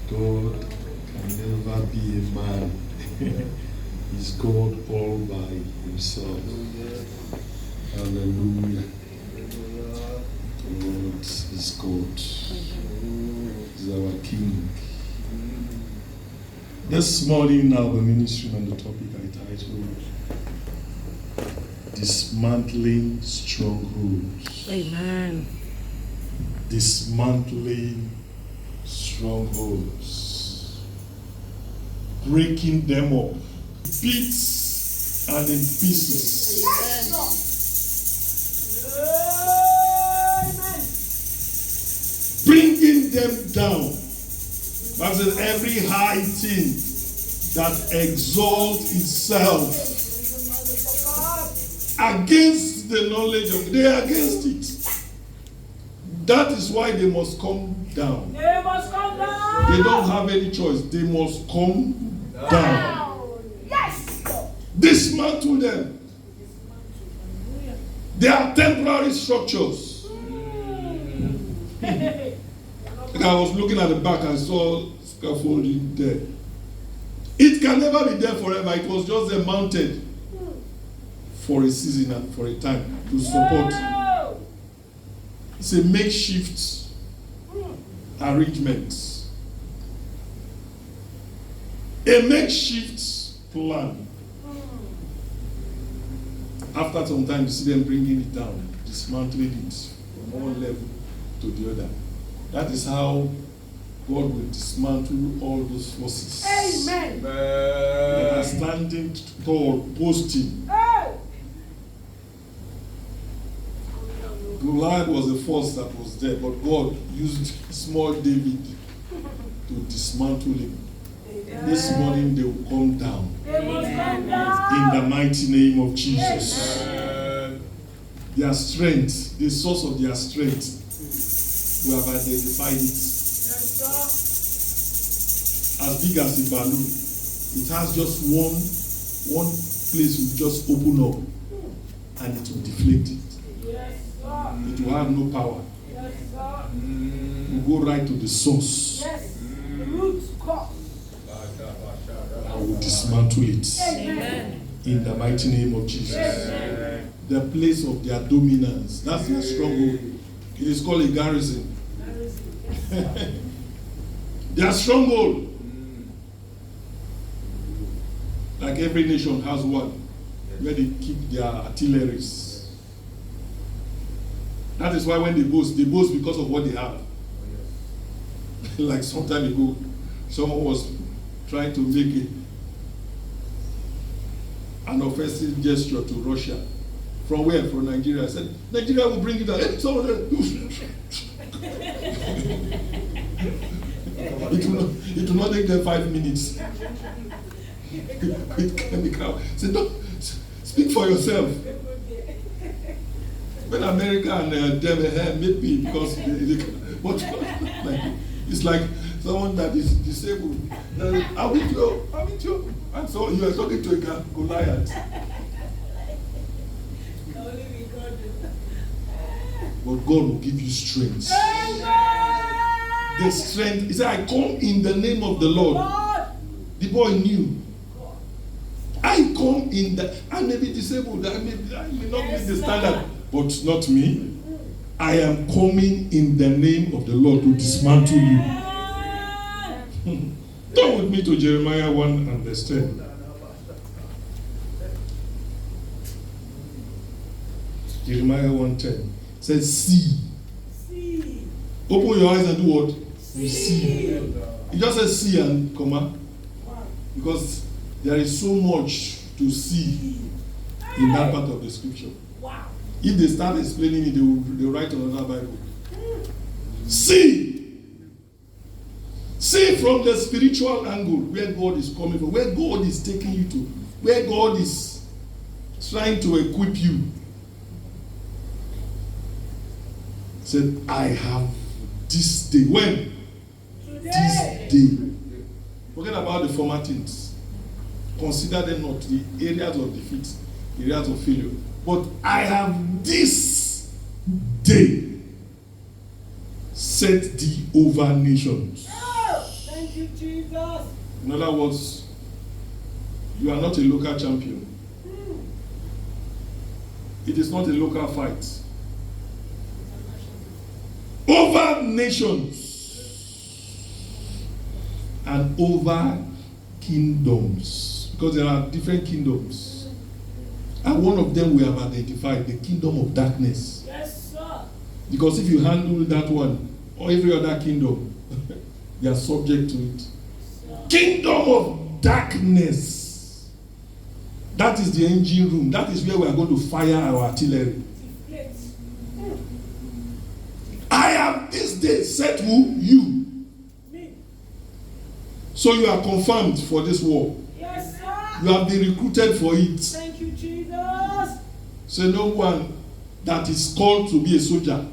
God can never be a man. He's God all by himself. Hallelujah. God is God. He's our King. This morning I'll be ministering on the topic I titled Dismantling Strongholds. Amen. Dismantling strongholds. Breaking them up. Bits and in pieces. Bringing them down. That says every high thing that exalts itself against the knowledge of, they are against it. That is why they must come down. They must come down. They don't have any choice. They must come down. Yes. Dismantle them. They are temporary structures. Like I was looking at the back and saw scaffolding there. It can never be there forever. It was just there mounted for a season and for a time to support. It's a makeshift arrangement. A makeshift plan. After some time, you see them bringing it down, dismantling it from one level to the other. That is how God will dismantle all those forces. Amen. That are standing tall, boasting. Goliath was the force that was there, but God used small David to dismantle him. This morning they will come down. They must come down. In the mighty name of Jesus. Their strength, the source of their strength, we have identified it. Yes, As big as a balloon. It has just one place will just open up and it will deflate it. Yes, It will have no power. yes, It will go right to the source. yes. Root cause. I will dismantle it. Amen. In the mighty name of Jesus. Amen. The place of their dominance. That's their stronghold. It is called a garrison. Their stronghold. Like every nation has one where they keep their artilleries. That is why when they boast because of what they have. Like some time ago, someone was trying to make an offensive gesture to Russia. From where? From Nigeria. I said, Nigeria will bring it out. It will not take them 5 minutes. With chemical. Say, don't speak for yourself. When America and them maybe because what like it's like someone that is disabled. I'm with you. And so you are talking to a Goliath. But God will give you strength. The strength. He said, I come in the name of the Lord. The boy knew. I come in the. I may be disabled. I may not meet the standard. But not me. I am coming in the name of the Lord to dismantle you. Turn with me to Jeremiah 1 and verse 10. Jeremiah 1:10 says, see. Open your eyes and do what? You see. It just says see and comma. Because there is so much to see in that part of the scripture. If they start explaining it, they will write another Bible. See. See from the spiritual angle where God is coming from, where God is taking you to, where God is trying to equip you. He said, I have this day. When? Today. This day. Forget about the former things. Consider them not the areas of defeat, areas of failure. But I have this day set thee over nations. Thank you, Jesus. In other words, you are not a local champion. It is not a local fight. Over nations and over kingdoms. Because there are different kingdoms. And one of them we have identified, the kingdom of darkness. Yes, sir. Because if you handle that one, or every other kingdom, they are subject to it. Kingdom of darkness. That is the engine room. That is where we are going to fire our artillery. I have this day set who? You. Me. So you are confirmed for this war. Yes, sir. You have been recruited for it. Thank you, Jesus. So no one that is called to be a soldier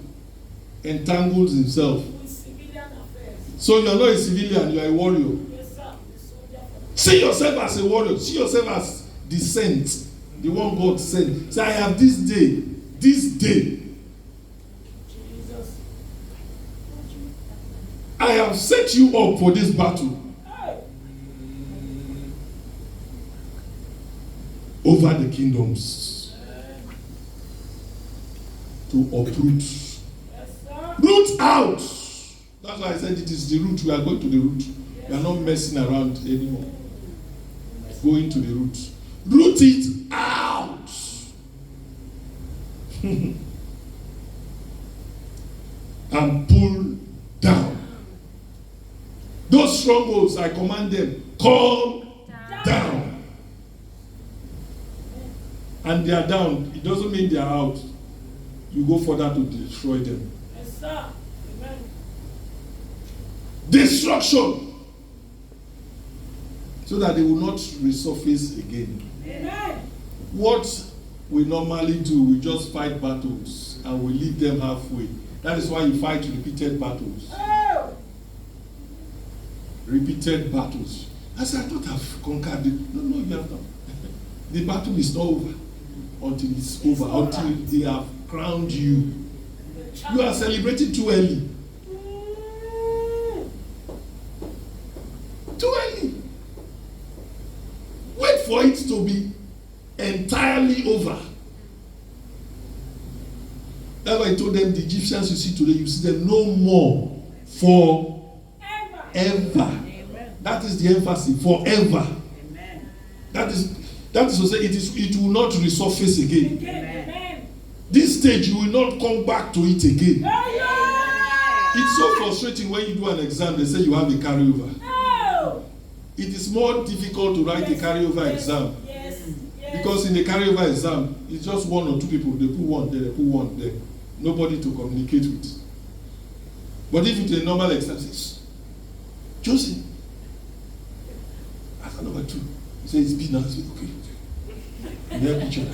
entangles himself. With civilian affairs. So you are not a civilian, you are a warrior. Yes, sir. The soldier for See yourself as a warrior. See yourself as the sent, the one God sent. Say, I have this day, Jesus. I have set you up for this battle. Hey. Over the kingdoms. To uproot. Yes, sir. Root out. That's why I said it is the root. We are going to the root. We are not messing around anymore. Going to the root. Root it out. And pull down. Those strongholds, I command them, come down. And they are down. It doesn't mean they are out. You go further to destroy them. Yes, sir. Amen. Destruction. So that they will not resurface again. Amen. What we normally do, we just fight battles and we leave them halfway. That is why you fight repeated battles. Oh. Repeated battles. I said, I thought I've conquered it. No, you have not. The battle is not over until it's over, until they have crowned you. You are celebrating too early. Too early. Wait for it to be entirely over. That's why I told them the Egyptians you see today, you see them no more forever. Amen. That is the emphasis, forever. Amen. That is to say it will not resurface again. Amen. This stage you will not come back to it again. Oh, It's so frustrating when you do an exam, they say you have a carryover. oh. It is more difficult to write a carryover exam. Yes. Because in the carryover exam, it's just one or two people. They put one there, they put one there. Nobody to communicate with. But if it's a normal exam, it's Josie. Answer number 2. He says it's B now. I say, okay. Near picture.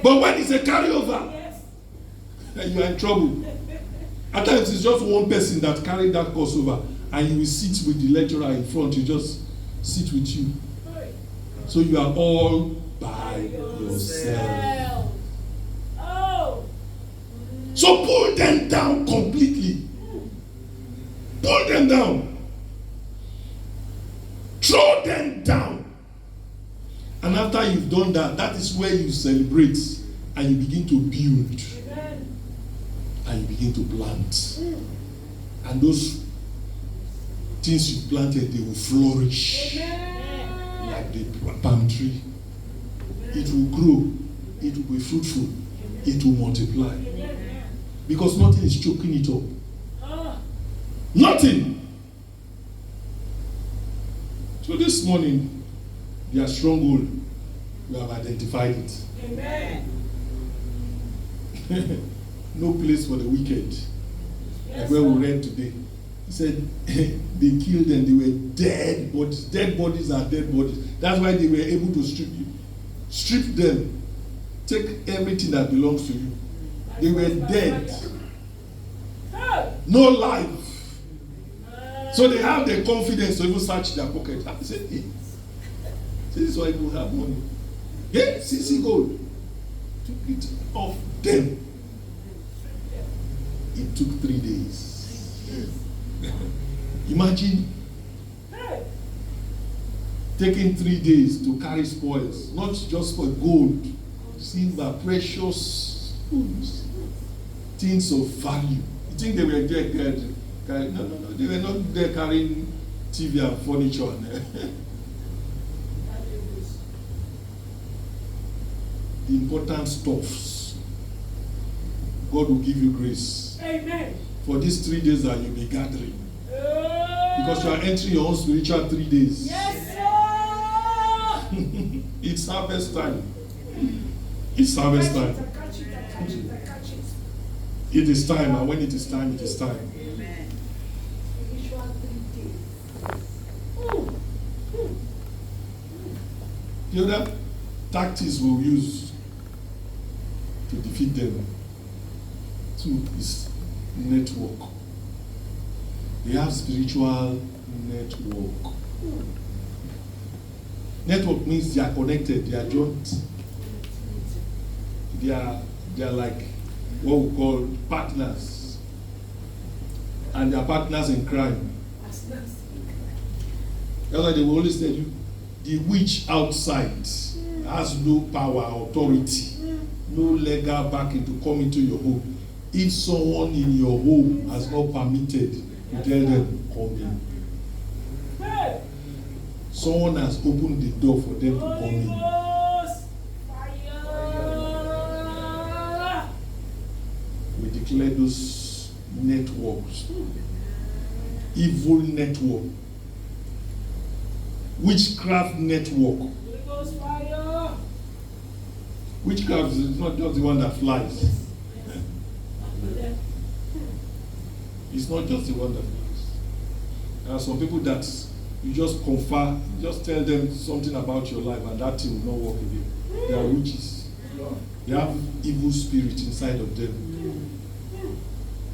But when it's a carryover, Yes. you are in trouble. At times it's just one person that carried that course over, and you will sit with the lecturer in front. You just sit with you. So you are all by yourself. Oh. So pull them down completely. Pull them down. Throw them down. And after you've done that, that is where you celebrate and you begin to build. Amen. And you begin to plant. And those things you planted, they will flourish. Amen. Like the palm tree. It will grow. It will be fruitful. It will multiply. Amen. Because nothing is choking it up. Ah. Nothing. So this morning, their stronghold, we have identified it. Amen. No place for the wicked. Yes, Like where we read today. He said they killed them, they were dead bodies. Dead bodies are dead bodies. That's why they were able to strip you. Strip them. Take everything that belongs to you. They were dead. No life. So they have the confidence to even search their pocket. I said, hey, this is why people have money. Yeah, CC gold. Took it off them. It took 3 days. Imagine taking 3 days to carry spoils, not just for gold, silver, precious foods, things of value. You think they were there carrying? No, they were not there carrying TV and furniture. The important stuffs. God will give you grace. Amen. For these 3 days that you'll be gathering. Because you are entering your own spiritual 3 days. Yes, sir. It's harvest time. It's harvest time. I catch it. It is time, and when it is time, it is time. Amen. Spiritual 3 days. The other tactics we'll use to defeat them, too, is network. They have spiritual network. Network means they are connected, they are joint. They are like what we call partners. And they are partners in crime. That's why they will always tell you, the witch outside has no power, authority, no legal backing to come into your home. If someone in your home has not permitted, you tell them, come in. Someone has opened the door for them to come in. We declare those networks, evil network, witchcraft network. Witchcraft is not just the one that flies. It's not just the one that flies. There are some people that you just confer, just tell them something about your life and that thing will not work again. They are witches. They have evil spirit inside of them.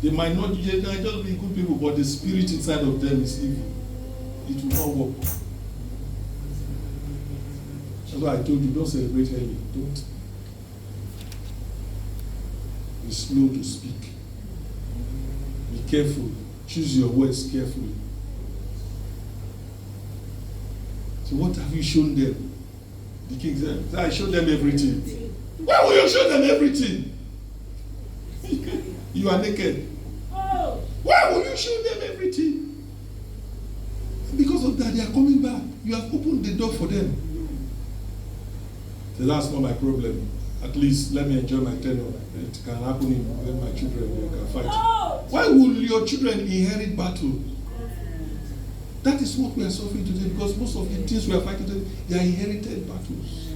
They might just be good people, but the spirit inside of them is evil. It will not work. That's why I told you, don't celebrate early. Don't. Be slow to speak. Be careful. Choose your words carefully. So what have you shown them? The king said, I showed them everything. Why will you show them everything? You are naked. Why will you show them everything? Because of that, they are coming back. You have opened the door for them. So that's not my problem. At least let me enjoy my tenure. It can happen when my children can fight. Why will your children inherit battle? That is what we are suffering today, because most of the things we are fighting today, they are inherited battles.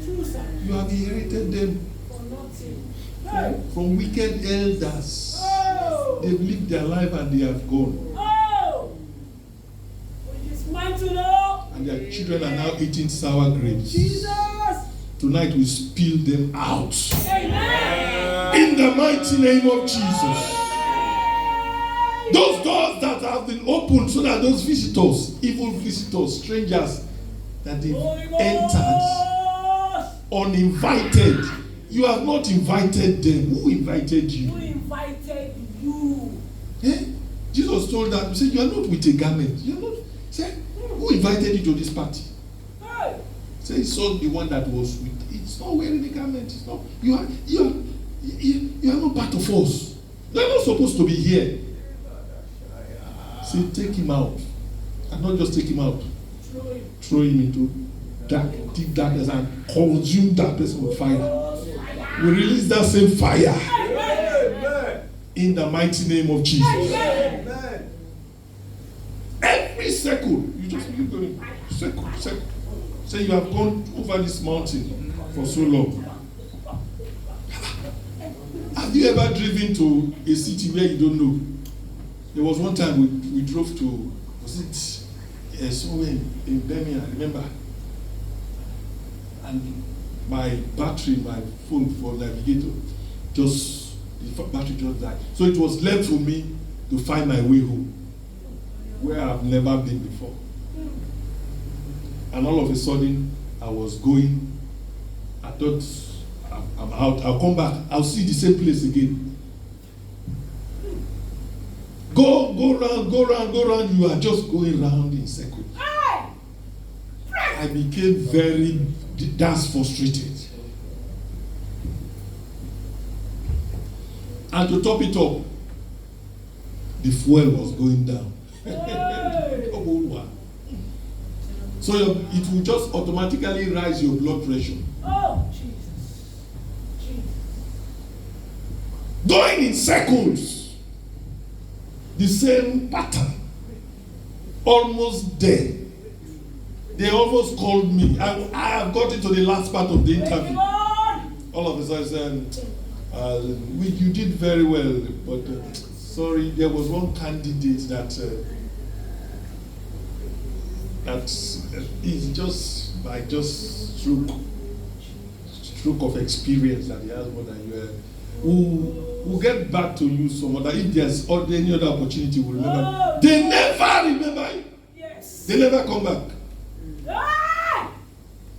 You have inherited them from wicked elders. They've lived their life and they have gone. And their children are now eating sour grapes. Tonight we spill them out. In the mighty name of Jesus. Those doors that have been opened so that those visitors, evil visitors, strangers, that they've entered uninvited. You have not invited them. Who invited you? Who invited you? Eh? Jesus told that. He said, you are not with a garment. You are not. Say, who invited you to this party? Hey. Say, he saw the one that was with. It's not wearing a garment. It's not. You are not part of us. You are not supposed to be here. Say, take him out. And not just take him out. Throw him into deep darkness and consume that person with fire. We release that same fire. In the mighty name of Jesus. Every second, you just keep going. Second. Say you have gone over this mountain for so long. Have you ever driven to a city where you don't know? There was one time we drove to, was it somewhere in Birmingham, I remember. And my battery, my phone for navigator, the battery just died. So it was left for me to find my way home, where I've never been before. And all of a sudden, I was going. I thought, I'm out. I'll come back. I'll see the same place again. Go round. You are just going round in circles. I I became very dance frustrated. And to top it up, the fuel was going down. So it will just automatically rise your blood pressure. Oh, Jesus. Jesus. Going in circles. The same pattern. Almost there. They almost called me. I have got into the last part of the interview. All of a sudden, you did very well, but sorry, there was one candidate that is just by just stroke of experience that he has more than you. We'll get back to you some other. If there's any other opportunity, we'll remember. They never remember you. Yes. They never come back.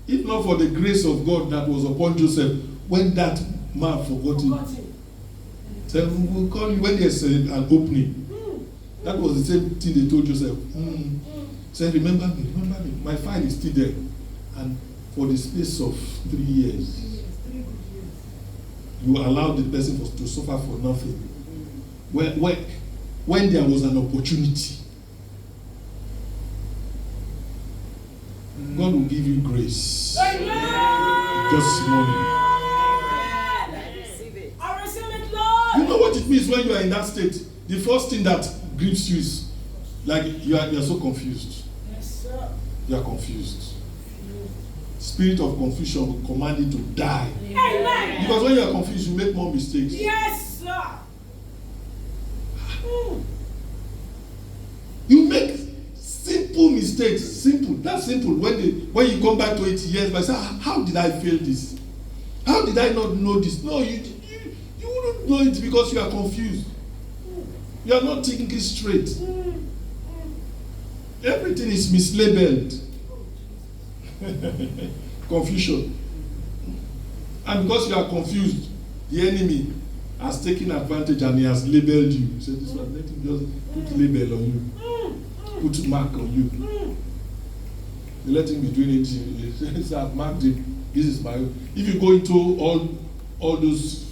If not for the grace of God that was upon Joseph, when that man forgot him, so we'll call you when there's an opening. That was the same thing they told Joseph. Said, remember me. My file is still there. And for the space of 3 years, you allowed the person to suffer for nothing. When there was an opportunity, God will give you grace. Amen. Just morning. I receive it, Lord. You know what it means when you are in that state? The first thing that grieves you is like you are so confused. Yes, sir. You are confused. Spirit of confusion will command you to die. Amen. Because when you are confused, you make more mistakes. Yes, sir. You make simple mistakes. Simple. That's simple. When you come back to it years, but say, how did I fail this? How did I not know this? No, you wouldn't know it because you are confused. You are not thinking straight. Everything is mislabeled. Confusion. And because you are confused, the enemy has taken advantage and he has labeled you. So this one, let him just put label on you. Put mark on you. You let him be doing it. He says, I've marked it. This is my own. If you go into all those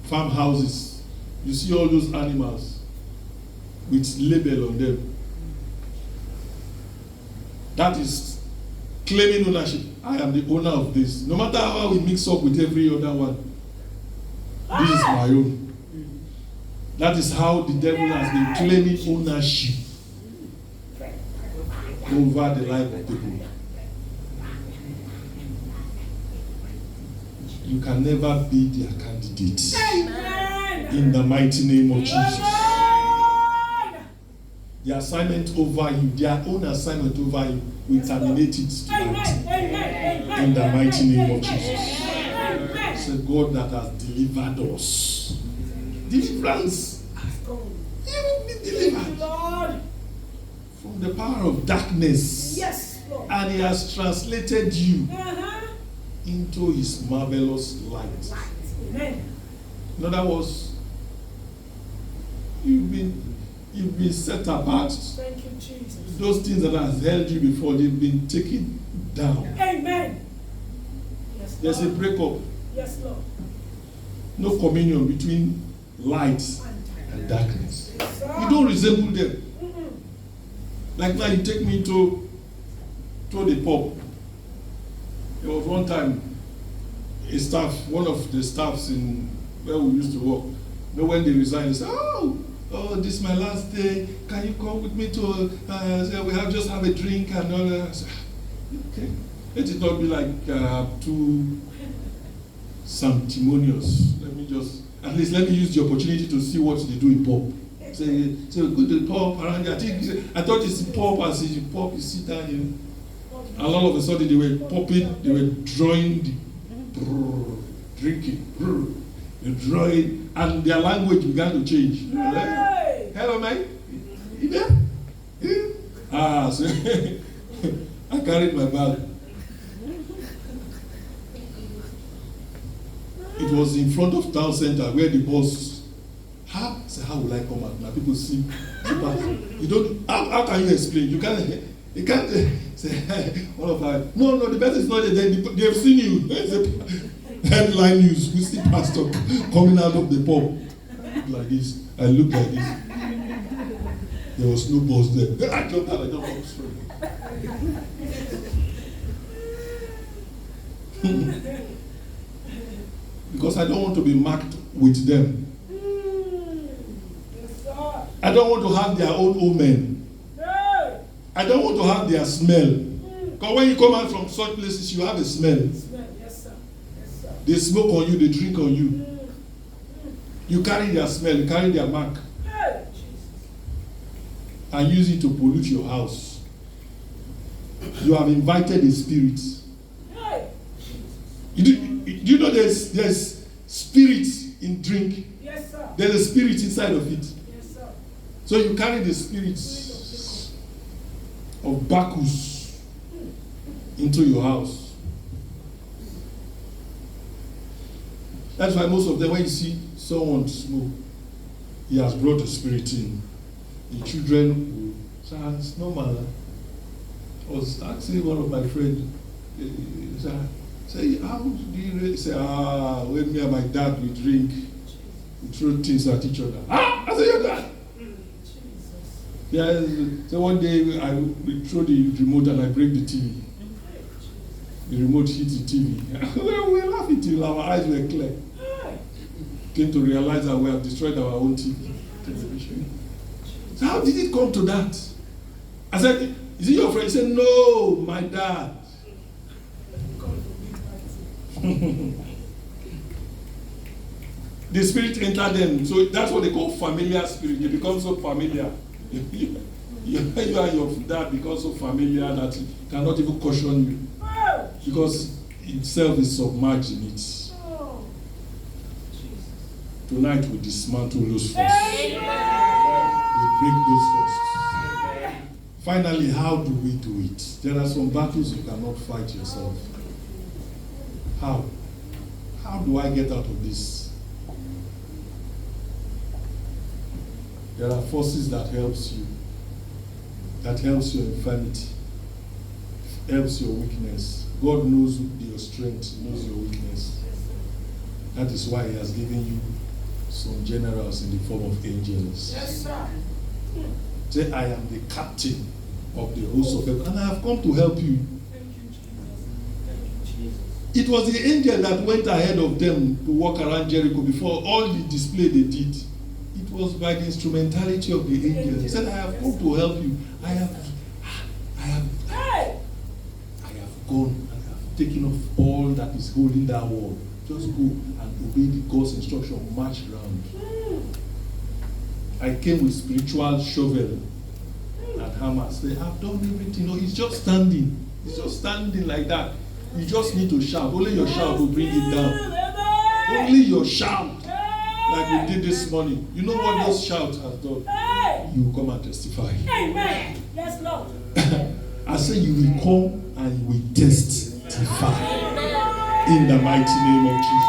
farmhouses, you see all those animals with label on them. That is claiming ownership. I am the owner of this. No matter how we mix up with every other one, this is my own. That is how the devil has been claiming ownership over the life of people. You can never be their candidate. In the mighty name of Jesus. The assignment over you, their own assignment over you, we terminate it tonight. In the mighty name of Jesus. It's a God that has delivered us. Deliverance. You will be delivered from the power of darkness. Yes, Lord. And He has translated you into His marvelous light. Amen. In other words, you've been set apart. Thank you, Jesus. Those things that have held you before, they've been taken down. Amen. Yes, Lord. There's a breakup. Yes, Lord. No communion between light and darkness. You don't resemble them. Like now, you take me to the pub. There was one time one of the staffs in where we used to work, when they resigned, they said, oh, this is my last day. Can you come with me to, we have just have a drink and all that. I said, okay. Let it not be like too sanctimonious. At least let me use the opportunity to see what they do in pub. Say go to the pub around there. I thought it's pub as in pub, you sit down here. And all of a sudden they were popping, they were drawing drinking, drawing, and their language began to change. Hey. Hello, mate. You there? Yeah. So I carried my bag. It was in front of town center where the boss. How will I come out now? People see. You don't. How can you explain? You can't. You can't say, one of our, no, the person is not there. They have seen you. Headline news, we see pastor coming out of the pub like this. I looked like this. There was no boss there. I jumped out, I jumped out straight. Because I don't want to be marked with them. I don't want to have their own omen. I don't want to have their smell. Because when you come out from such places, you have a smell. Yes, sir. They smoke on you, they drink on you. You carry their smell, you carry their mark. And use it to pollute your house. You have invited a spirit. Do you know there's spirit in drink? Yes, sir. There's a spirit inside of it. Yes, sir. So you carry the spirits of Bacchus into your house. That's why most of them, when you see someone smoke, he has brought the spirit in. The children will say, it's normal. I was asking one of my friends, say, how do you really say, when me and my dad we drink, we throw things at each other. I said, your dad. Yeah, so one day we throw the remote and I break the TV. The remote hit the TV. We were laughing till our eyes were clear. Came to realize that we have destroyed our own TV television. So how did it come to that? I said, is it your friend? He said, no, my dad. The spirit entered them. So that's what they call familiar spirit. They become so familiar. You and your dad become so familiar that it cannot even caution you. Because itself is submerged in it. Tonight we dismantle those forces. We break those forces. Finally, how do we do it? There are some battles you cannot fight yourself. How? How do I get out of this? There are forces that helps you. That helps your infirmity. Helps your weakness. God knows your strength, knows your weakness. That is why He has given you some generals in the form of angels. Yes, sir. Say, I am the captain of the host of heaven, and I have come to help you. Thank you, Jesus. Thank you, Jesus. It was the angel that went ahead of them to walk around Jericho before all the display they did. It was by the instrumentality of the angel. He said, I have come to help you. I have gone and have taken off all that is holding that wall. Just go and obey the God's instruction, march around. I came with spiritual shovel and hammer. Say, I've done everything. No, he's just standing. He's just standing like that. You just need to shout. Only your shout will bring it down. Only your shout. Like we did this morning. You know what those shouts have done? You will come and testify. Amen. Yes, Lord. I say you will come and you will testify. In the mighty name of Jesus.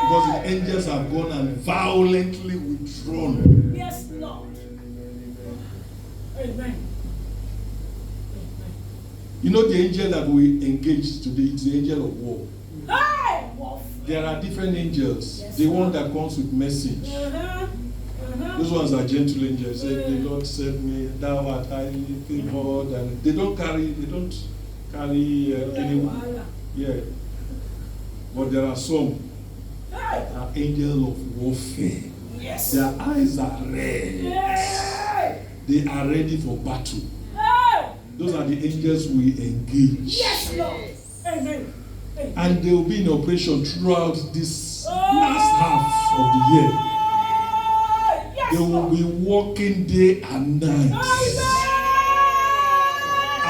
Because the angels have gone and violently withdrawn. Yes, Lord. Amen. You know the angel that we engaged today is the angel of war. Hey, wolf. There are different angels. Yes, the one that comes with message. Those ones are gentle angels. Say, the Lord sent me, thou art highly favored, and they don't carry any. Yeah. But there are some that are angels of warfare. Yes. Their eyes are red. Yes. They are ready for battle. Hey. Those are the angels we engage. Yes, Lord. Amen. Amen. And they will be in operation throughout this last half of the year. Yes, They will Lord. be working day and night. Amen.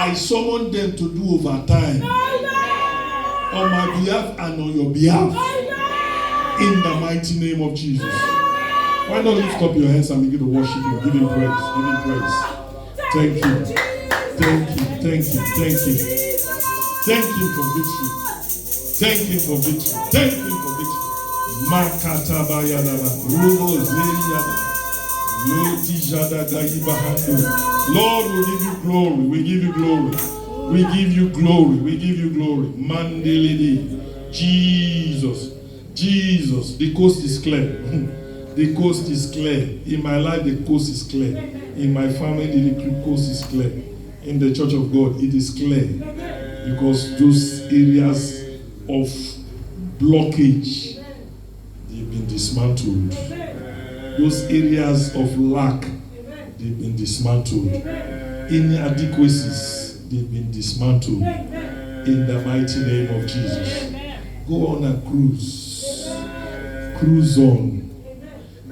I summon them to do overtime on my behalf and on your behalf. In the mighty name of Jesus. Why not lift up your hands and begin to worship Him? Give Him praise. Give Him praise. Thank you. Thank you. Thank you. Thank you. Thank Him for victory. Thank Him for victory. Thank Him for victory. Makatabayadaba. Rubo Zeriaba. Loti Jada Gaibahando. Lord, we give you glory. We give you glory. We give you glory. We give you glory. Mandelidi. Jesus. Jesus. The coast is clear. The coast is clear. In my life, the coast is clear. In my family, the coast is clear. In the church of God, it is clear. Because those areas of blockage, they've been dismantled. Those areas of lack, they've been dismantled. Inadequacies, they've been dismantled. In the mighty name of Jesus. Go on and cruise. Cruise on.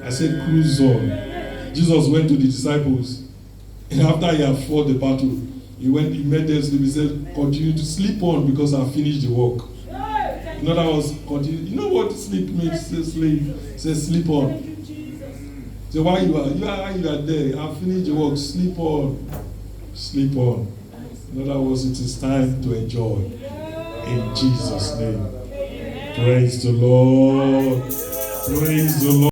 I said cruise on. Jesus went to the disciples, and after he had fought the battle, he made them sleep. He said, continue to sleep on because I finished the work. In other words, continue. You know what sleep means? Say sleep. Say sleep on. So while you are there, I finished the work. Sleep on. Sleep on. In other words, it is time to enjoy. In Jesus' name. Praise the Lord. Praise the Lord.